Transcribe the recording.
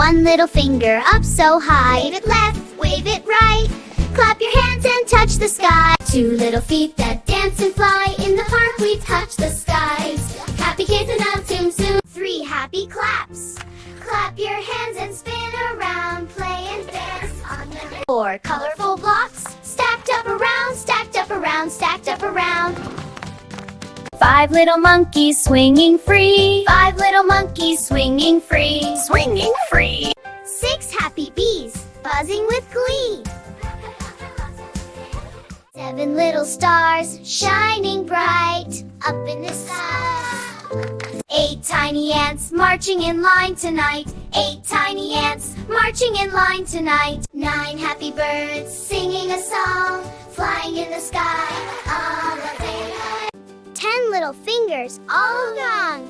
One little finger up so high. Wave it left, wave it right. Clap your hands and touch the sky. Two little feet that dance and fly. In the park we touch the skies. Happy kids and now Tsum Tsum. Three happy claps. Clap your hands and spin around. Play and dance on the four colorful blocks. Stacked up around, stacked up around, stacked up around. Five little monkeys swinging free. Five little monkeys swinging free. Swinging free. Six happy bees buzzing with glee. Seven little stars shining bright up in the sky. Eight tiny ants marching in line tonight. Eight tiny ants marching in line tonight. Nine happy birds singing a song, flying in the sky all the day. 10 little fingers all wrong.